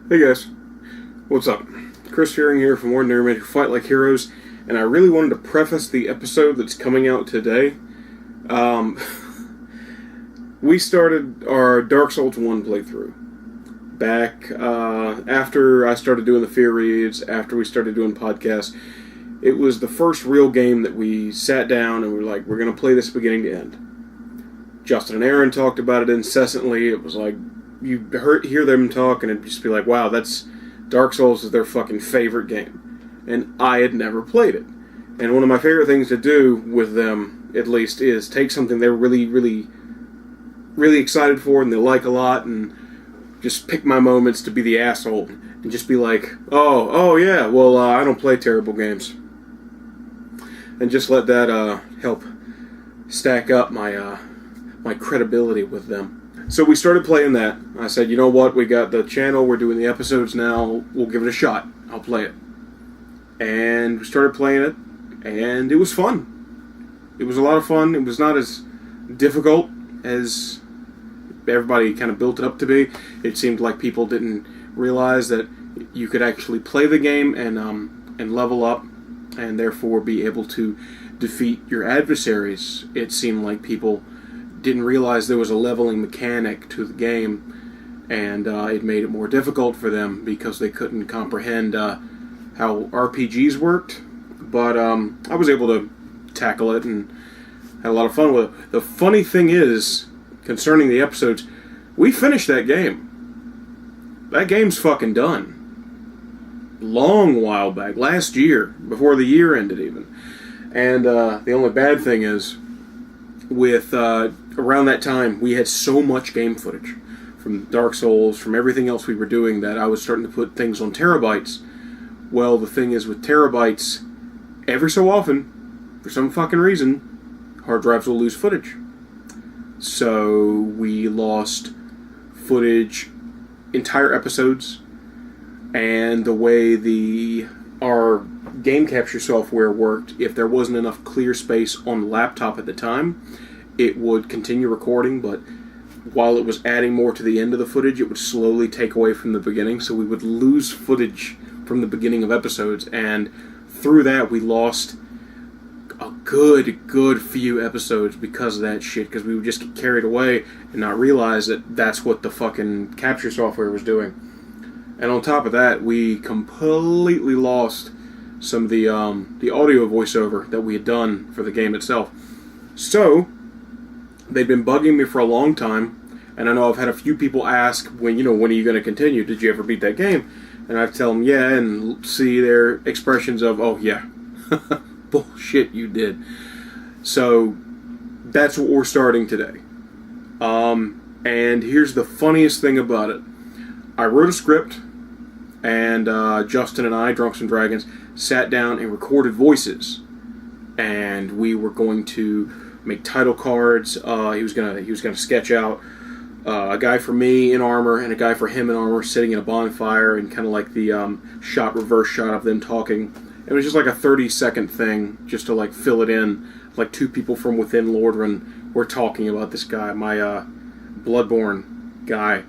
Hey guys, what's up? Chris Herring here from Ordinary Men Who Fight Like Heroes, and I really wanted to preface the episode that's coming out today. We started our Dark Souls 1 playthrough back after I started doing the fear reads, after we started doing podcasts. It was the first real game that we sat down and we were like, we're going to play this beginning to end. Justin and Aaron talked about it incessantly. It was like, you hear them talk and it'd just be like, wow, that's Dark Souls is their fucking favorite game. And I had never played it. And one of my favorite things to do with them, at least, is take something they're really, really, really excited for and they like a lot and just pick my moments to be the asshole and just be like, oh yeah, well, I don't play terrible games. And just let that help stack up my my credibility with them. So we started playing that. I said, you know what, we got the channel, we're doing the episodes now, we'll give it a shot. I'll play it. And we started playing it, and it was fun. It was a lot of fun. It was not as difficult as everybody kind of built it up to be. It seemed like people didn't realize that you could actually play the game and level up, and therefore be able to defeat your adversaries. It seemed like people didn't realize there was a leveling mechanic to the game, and it made it more difficult for them because they couldn't comprehend how RPGs worked. But I was able to tackle it and had a lot of fun with it. The funny thing is, concerning the episodes, we finished that game. That game's fucking done. Long while back, last year, before the year ended even. And the only bad thing is, with around that time, we had so much game footage from Dark Souls, from everything else we were doing, that I was starting to put things on terabytes. Well, the thing is, with terabytes, every so often, for some fucking reason, hard drives will lose footage. So we lost footage, entire episodes, and the way our game capture software worked, if there wasn't enough clear space on the laptop at the time, it would continue recording, but while it was adding more to the end of the footage, it would slowly take away from the beginning, so we would lose footage from the beginning of episodes, and through that we lost a good few episodes because of that shit, because we would just get carried away and not realize that that's what the fucking capture software was doing. And on top of that, we completely lost some of the audio voiceover that we had done for the game itself. So they've been bugging me for a long time, and I know I've had a few people ask, when are you going to continue? Did you ever beat that game? And I tell them, yeah, and see their expressions of, oh yeah, bullshit, you did. So that's what we're starting today. And here's the funniest thing about it. I wrote a script, and Justin and I, Drunks and Dragons, sat down and recorded voices. And we were going to make title cards. He was gonna sketch out a guy for me in armor and a guy for him in armor sitting in a bonfire, and kind of like the reverse shot of them talking. It was just like a 30-second thing, just to like fill it in. Like two people from within Lordran were talking about this guy, my Bloodborne guy,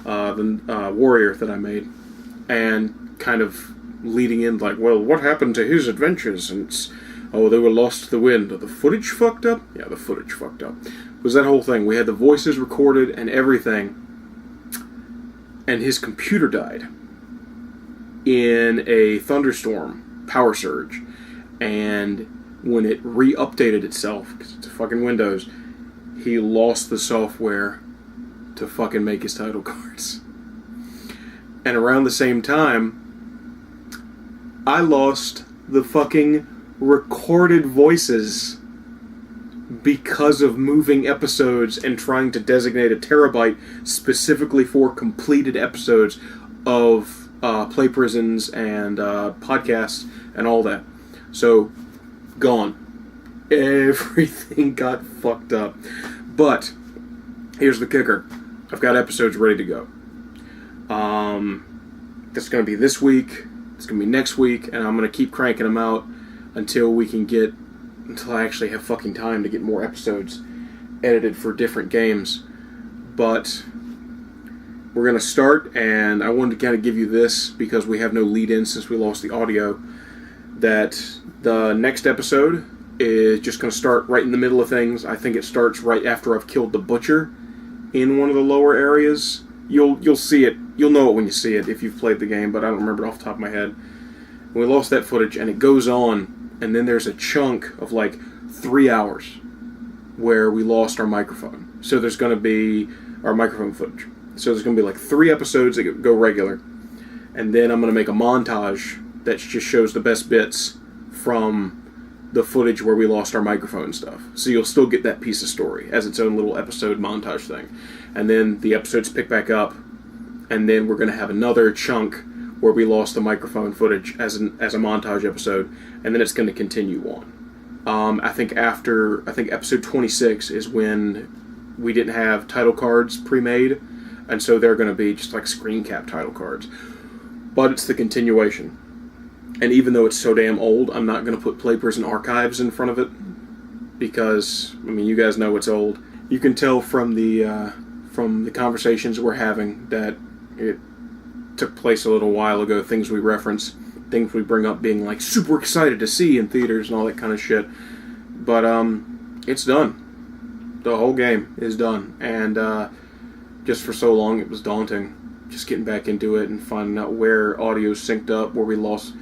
the warrior that I made, and kind of leading in like, well, what happened to his adventures? And they were lost to the wind. The footage fucked up? Yeah, the footage fucked up. It was that whole thing. We had the voices recorded and everything, and his computer died in a thunderstorm power surge, and when it re-updated itself, because it's a fucking Windows, he lost the software to fucking make his title cards. And around the same time, I lost the fucking recorded voices because of moving episodes and trying to designate a terabyte specifically for completed episodes of Play Prisons and podcasts and all that. So, gone. Everything got fucked up. But, here's the kicker. I've got episodes ready to go. That's going to be this week. It's going to be next week. And I'm going to keep cranking them out until I actually have fucking time to get more episodes edited for different games. But we're going to start, and I wanted to kind of give you this because we have no lead-in since we lost the audio, that the next episode is just going to start right in the middle of things. I think it starts right after I've killed the butcher in one of the lower areas. You'll see it. You'll know it when you see it if you've played the game, but I don't remember it off the top of my head. And we lost that footage, and it goes on, and then there's a chunk of like 3 hours where we lost our microphone. So there's going to be our microphone footage. So there's going to be like 3 episodes that go regular, and then I'm going to make a montage that just shows the best bits from the footage where we lost our microphone stuff. So you'll still get that piece of story as its own little episode montage thing. And then the episodes pick back up, and then we're going to have another chunk where we lost the microphone footage as a montage episode, and then it's going to continue on. I think episode 26 is when we didn't have title cards pre-made, and so they're going to be just like screen cap title cards. But it's the continuation. And even though it's so damn old, I'm not going to put Play Prison Archives in front of it, because, I mean, you guys know it's old. You can tell from the conversations we're having that it took place a little while ago, things we reference, things we bring up being like super excited to see in theaters and all that kind of shit. But it's done. The whole game is done. And just for so long it was daunting. Just getting back into it and finding out where audio synced up, where we lost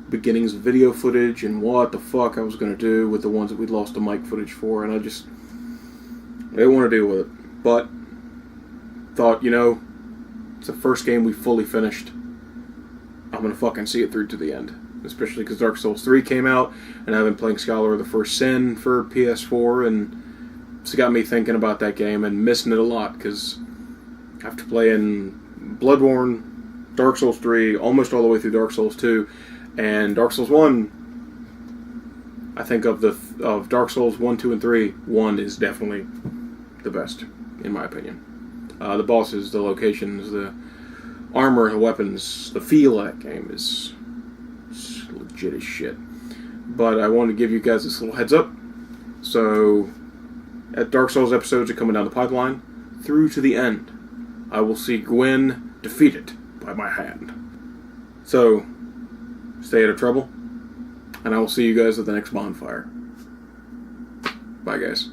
beginnings of video footage, and what the fuck I was going to do with the ones that we'd lost the mic footage for. And I didn't want to deal with it. But thought, it's the first game we fully finished. I'm going to fucking see it through to the end. Especially because Dark Souls 3 came out, and I've been playing Scholar of the First Sin for PS4, and it's got me thinking about that game and missing it a lot, because after playing Bloodborne, Dark Souls 3, almost all the way through Dark Souls 2, and Dark Souls 1, I think of Dark Souls 1, 2, and 3, 1 is definitely the best, in my opinion. The bosses, the locations, the armor, the weapons, the feel of that game is legit as shit. But I wanted to give you guys this little heads up. So, at Dark Souls episodes are coming down the pipeline, through to the end, I will see Gwyn defeated by my hand. So, stay out of trouble, and I will see you guys at the next bonfire. Bye, guys.